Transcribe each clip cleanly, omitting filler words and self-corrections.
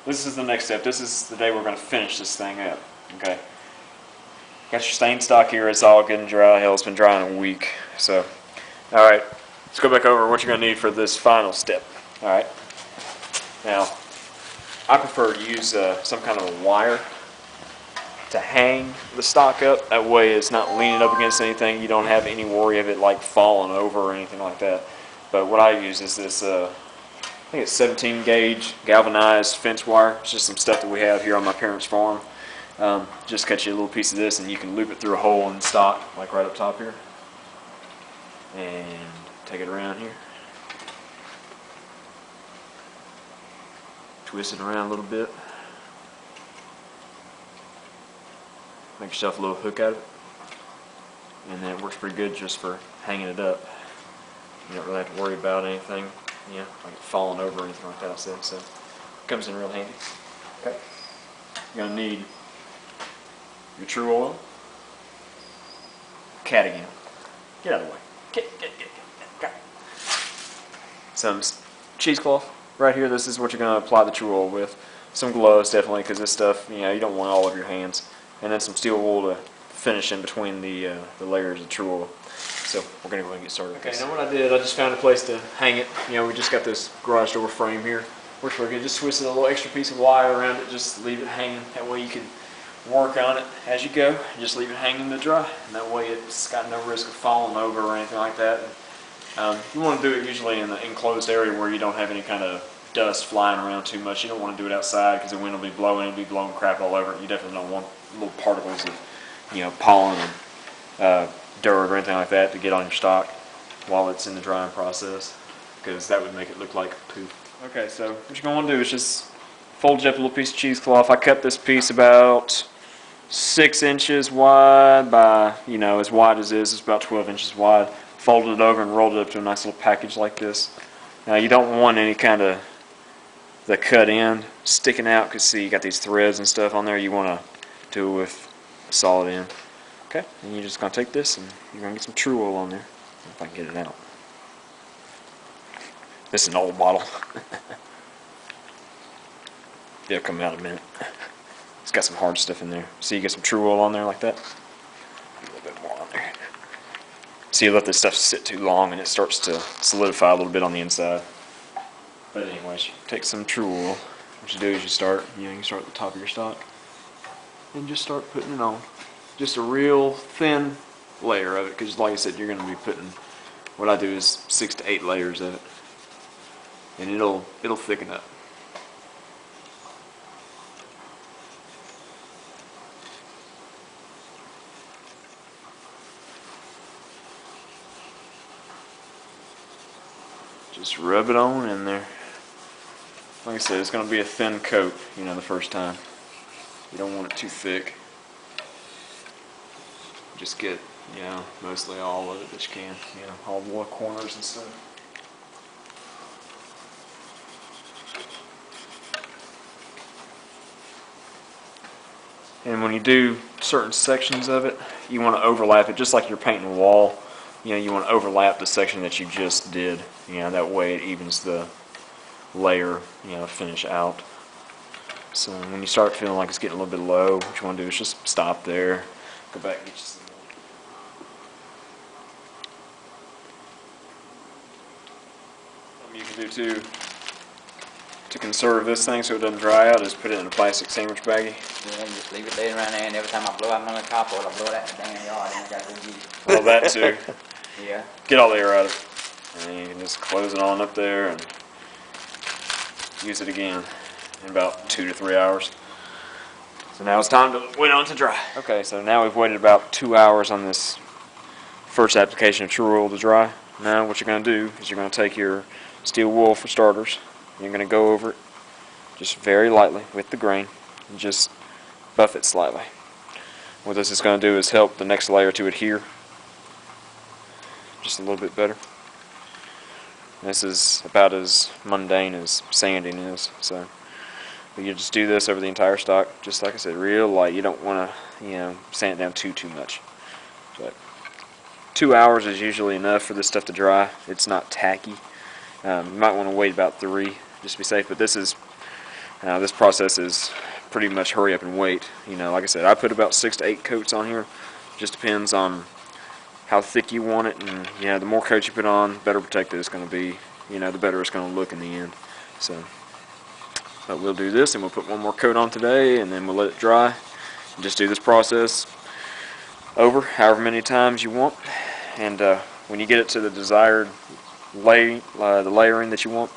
this is the next step. This is the day we're going to finish this thing up. Okay. Got your stain stock here. It's all good and dry. Hell, it's been dry in a week. So, all right. Let's go back over what you're going to need for this final step. All right. Now, I prefer to use some kind of a wire to hang the stock up. That way it's not leaning up against anything. You don't have any worry of it like falling over or anything like that. But what I use is this, I think it's 17 gauge galvanized fence wire. It's just some stuff that we have here on my parents' farm. Just cut you a little piece of this and you can loop it through a hole in the stock, like right up top here. And take it around here. Twist it around a little bit. Make yourself a little hook out of it. And then it works pretty good just for hanging it up. You don't really have to worry about anything, like it falling over or anything like that. So it comes in real handy. Okay. You're going to need your Tru-oil. Cat again. Get out of the way. Get. Some cheesecloth right here. This is what you're going to apply the Tru-oil with. Some gloves definitely, because this stuff, you don't want all of your hands. And then some steel wool to finish in between the layers of Tru-oil. So we're going to go ahead and get started. Okay, now what I did, I just found a place to hang it. We just got this garage door frame here. Works pretty good. Just twisted a little extra piece of wire around it. Just leave it hanging. That way you can work on it as you go. Just leave it hanging to dry. And that way it's got no risk of falling over or anything like that. You want to do it usually in the enclosed area where you don't have any kind of dust flying around too much. You don't want to do it outside because the wind will be blowing. It'll be blowing crap all over it. You definitely don't want little particles of pollen and dirt or anything like that to get on your stock while it's in the drying process, because that would make it look like poop. Okay, so what you're going to do is just fold up a little piece of cheesecloth. I cut this piece about 6 inches wide by, as wide as it is. It's about 12 inches wide. Folded it over and rolled it up to a nice little package like this. Now you don't want any kind of the cut end sticking out, because see, you got these threads and stuff on there. You want to do it with a solid end. Okay, and you're just going to take this and you're going to get some Tru-oil on there. If I can get it out. This is an old bottle. It'll come out in a minute. It's got some hard stuff in there. See, you get some Tru-oil on there like that. A little bit more on there. See, you let this stuff sit too long and it starts to solidify a little bit on the inside. But anyways, you take some Tru-oil. What you do is you start at the top of your stock and just start putting it on. Just a real thin layer of it, because like I said, you're going to be putting, what I do is 6 to 8 layers of it, and it'll thicken up. Just rub it on in there. Like I said, it's going to be a thin coat, the first time. You don't want it too thick. Just get, mostly all of it that you can, all the little corners and stuff. And when you do certain sections of it, you want to overlap it, just like you're painting a wall. You want to overlap the section that you just did. That way it evens the layer, finish out. So when you start feeling like it's getting a little bit low, what you want to do is just stop there, go back and get you some. You can do too to conserve this thing so it doesn't dry out is put it in a plastic sandwich baggie. Yeah, just leave it laying around there, and every time I blow out another copper, I blow it out in the damn yard, and I got to go get it. Well, that too. Yeah. Get all the air out of it. And you can just close it on up there and use it again in about 2 to 3 hours. So now it's time to wait on it to dry. Okay, so now we've waited about 2 hours on this first application of Tru-oil to dry. Now what you're going to do is you're going to take your steel wool for starters. You're going to go over it just very lightly with the grain and just buff it slightly. What this is going to do is help the next layer to adhere just a little bit better. This is about as mundane as sanding is, so you just do this over the entire stock, just like I said, real light. You don't want to, sand it down too much. But 2 hours is usually enough for this stuff to dry. It's not tacky. You might want to wait about 3 just to be safe. But this is This process is pretty much hurry up and wait. You know, like I said, I put about 6 to 8 coats on here. Just depends on how thick you want it, and you know, the more coats you put on, the better protected it's going to be. You know, the better it's going to look in the end. So, but we'll do this, and we'll put one more coat on today, and then we'll let it dry. And just do this process over however many times you want, and when you get it to the desired the layering that you want,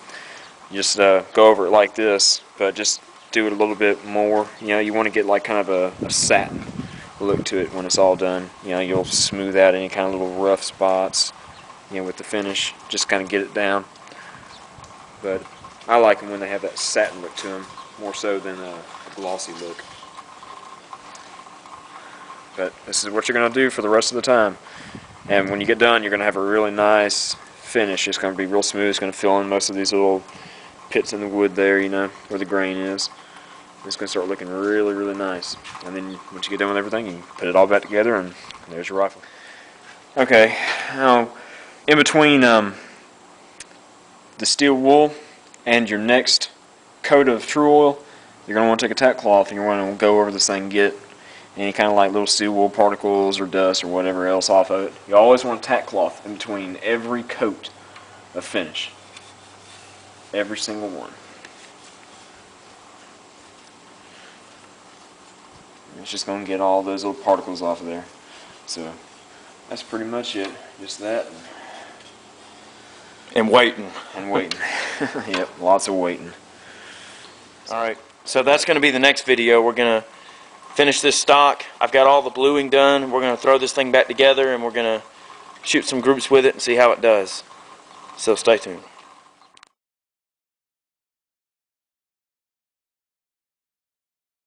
just go over it like this, but just do it a little bit more. You know, you want to get like kind of a satin look to it when it's all done. You know, you'll smooth out any kind of little rough spots, you know, with the finish, just kind of get it down. But I like them when they have that satin look to them, more so than a glossy look. But this is what you're going to do for the rest of the time. And when you get done, you're going to have a really nice finish. It's going to be real smooth. It's going to fill in most of these little pits in the wood there, you know, where the grain is. It's going to start looking really, really nice. And then once you get done with everything, you can put it all back together, and there's your rifle. Okay, now in between the steel wool and your next coat of Tru-oil, you're going to want to take a tack cloth and you're going to go over this thing and get any kind of like little steel wool particles or dust or whatever else off of it. You always want a tack cloth in between every coat of finish. Every single one. It's just going to get all those little particles off of there. So that's pretty much it. Just that. And waiting. And waiting. Yep, lots of waiting. Alright, so that's going to be the next video. We're going to finish this stock. I've got all the bluing done. We're going to throw this thing back together, and we're going to shoot some groups with it and see how it does. So stay tuned.